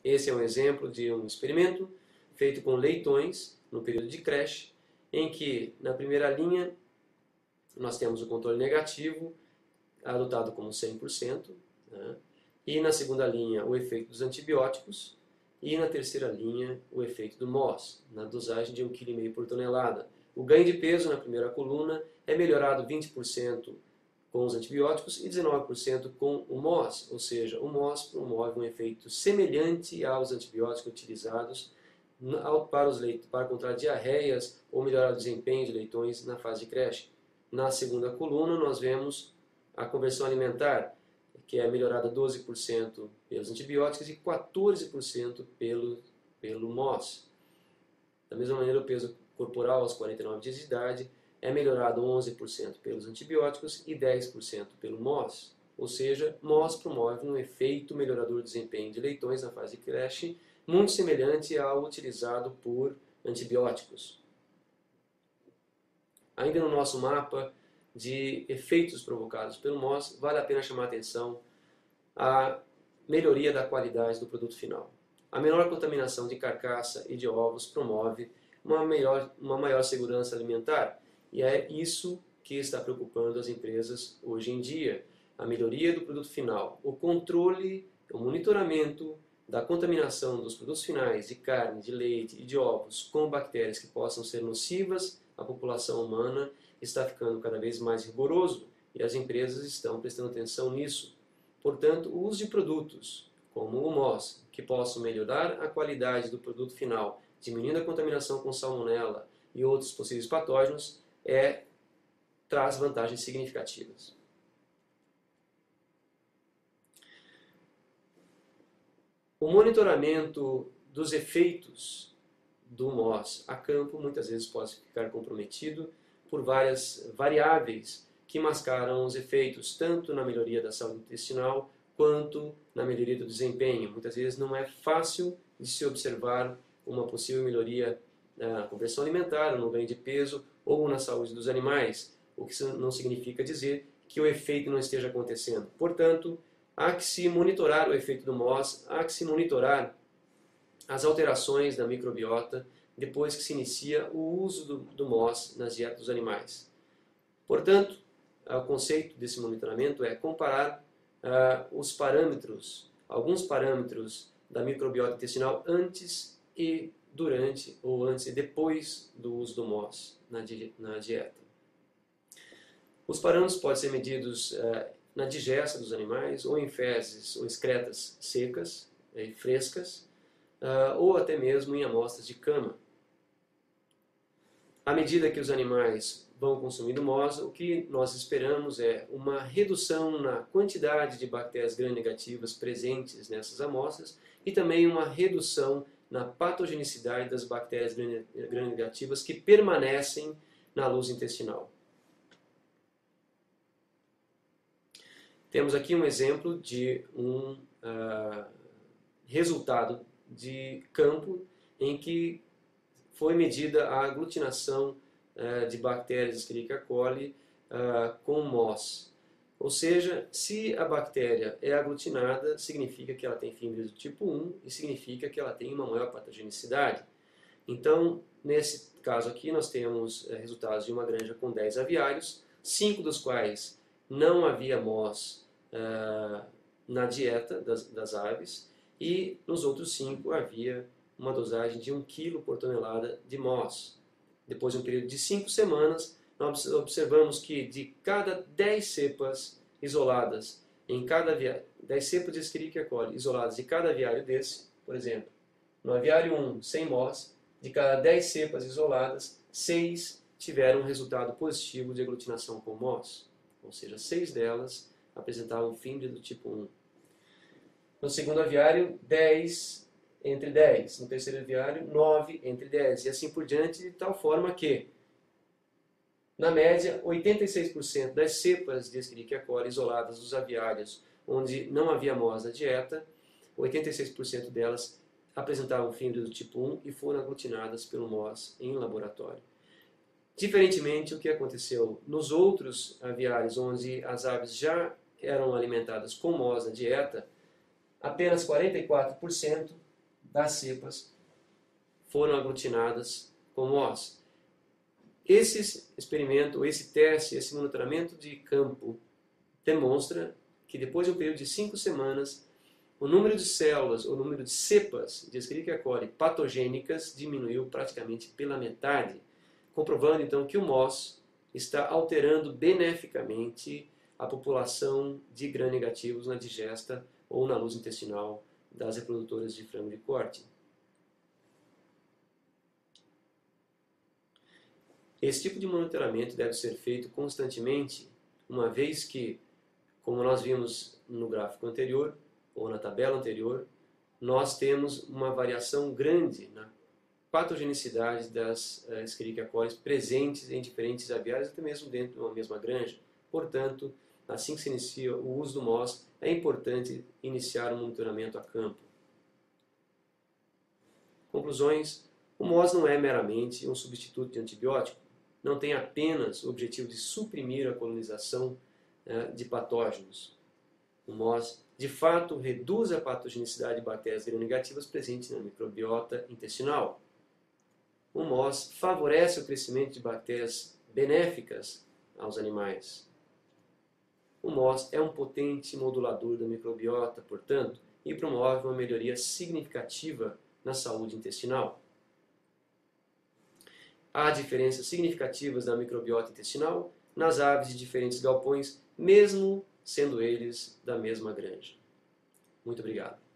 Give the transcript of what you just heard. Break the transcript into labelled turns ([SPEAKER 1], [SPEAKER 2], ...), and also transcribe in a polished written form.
[SPEAKER 1] Esse é um exemplo de um experimento feito com leitões no período de creche, em que na primeira linha nós temos o controle negativo, adotado como 100%, né? E na segunda linha o efeito dos antibióticos, e na terceira linha o efeito do MOS, na dosagem de 1,5 kg por tonelada. O ganho de peso na primeira coluna é melhorado 20% com os antibióticos e 19% com o MOS, ou seja, o MOS promove um efeito semelhante aos antibióticos utilizados para controlar diarreias ou melhorar o desempenho de leitões na fase de creche. Na segunda coluna nós vemos a conversão alimentar, que é melhorada 12% pelos antibióticos e 14% pelo MOS. Da mesma maneira, o peso corporal aos 49 dias de idade é melhorado 11% pelos antibióticos e 10% pelo MOS. Ou seja, MOS promove um efeito melhorador de desempenho de leitões na fase de creche, muito semelhante ao utilizado por antibióticos. Ainda no nosso mapa de efeitos provocados pelo MOS, vale a pena chamar a atenção a melhoria da qualidade do produto final. A menor contaminação de carcaça e de ovos promove uma maior segurança alimentar, e é isso que está preocupando as empresas hoje em dia. A melhoria do produto final, o controle, o monitoramento da contaminação dos produtos finais de carne, de leite e de ovos com bactérias que possam ser nocivas à população humana está ficando cada vez mais rigoroso e as empresas estão prestando atenção nisso. Portanto, o uso de produtos como o MOS, que possam melhorar a qualidade do produto final, diminuindo a contaminação com salmonela e outros possíveis patógenos, traz vantagens significativas. O monitoramento dos efeitos do MOS a campo muitas vezes pode ficar comprometido por várias variáveis que mascaram os efeitos, tanto na melhoria da saúde intestinal quanto na melhoria do desempenho. Muitas vezes não é fácil de se observar uma possível melhoria na conversão alimentar, no ganho de peso ou na saúde dos animais, o que não significa dizer que o efeito não esteja acontecendo. Portanto, há que se monitorar o efeito do MOS, há que se monitorar as alterações da microbiota depois que se inicia o uso do MOS nas dietas dos animais. Portanto, o conceito desse monitoramento é comparar os parâmetros, alguns parâmetros da microbiota intestinal antes e durante, ou antes e depois do uso do MOS na dieta. Os parâmetros podem ser medidos na digesta dos animais, ou em fezes ou excretas secas e frescas, ou até mesmo em amostras de cama. À medida que os animais vão consumindo MOS, o que nós esperamos é uma redução na quantidade de bactérias gram-negativas presentes nessas amostras e também uma redução na patogenicidade das bactérias gram-negativas que permanecem na luz intestinal. Temos aqui um exemplo de um resultado de campo em que foi medida a aglutinação de bactérias Escherichia coli com MOS. Ou seja, se a bactéria é aglutinada, significa que ela tem fimbriose do tipo 1 e significa que ela tem uma maior patogenicidade. Então, nesse caso aqui, nós temos resultados de uma granja com 10 aviários, 5 dos quais não havia MOS na dieta das aves, e nos outros 5 havia uma dosagem de 1 kg por tonelada de MOS. Depois de um período de 5 semanas, nós observamos que de cada 10 cepas isoladas, 10 cepas de Escherichia coli isoladas de cada aviário desse, por exemplo, no aviário 1 sem MOS, de cada 10 cepas isoladas, 6 tiveram um resultado positivo de aglutinação com MOS. Ou seja, 6 delas apresentavam fimbriose do tipo 1. No segundo aviário, 10 entre 10. No terceiro aviário, 9 entre 10. E assim por diante, de tal forma que, na média, 86% das cepas de Escherichia coli isoladas dos aviários onde não havia MOS na dieta, 86% delas apresentavam fimbriose do tipo 1 e foram aglutinadas pelo MOS em laboratório. Diferentemente, o que aconteceu nos outros aviários onde as aves já eram alimentadas com MOS na dieta, apenas 44% das cepas foram aglutinadas com MOS. Esse experimento, esse teste, esse monitoramento de campo demonstra que depois de um período de 5 semanas, o número de células, o número de cepas de Escherichia coli patogênicas diminuiu praticamente pela metade, comprovando então que o MOS está alterando beneficamente a população de gram-negativos na digesta ou na luz intestinal das reprodutoras de frango de corte. Esse tipo de monitoramento deve ser feito constantemente, uma vez que, como nós vimos no gráfico anterior, ou na tabela anterior, nós temos uma variação grande na patogenicidade das Escherichia coli presentes em diferentes aviários, até mesmo dentro de uma mesma granja. Portanto, assim que se inicia o uso do MOS, é importante iniciar o monitoramento a campo. Conclusões: o MOS não é meramente um substituto de antibiótico, não tem apenas o objetivo de suprimir a colonização de patógenos. O MOS, de fato, reduz a patogenicidade de bactérias gram-negativas presentes na microbiota intestinal. O MOS favorece o crescimento de bactérias benéficas aos animais. O MOS é um potente modulador da microbiota, portanto, e promove uma melhoria significativa na saúde intestinal. Há diferenças significativas na microbiota intestinal nas aves de diferentes galpões, mesmo sendo eles da mesma granja. Muito obrigado.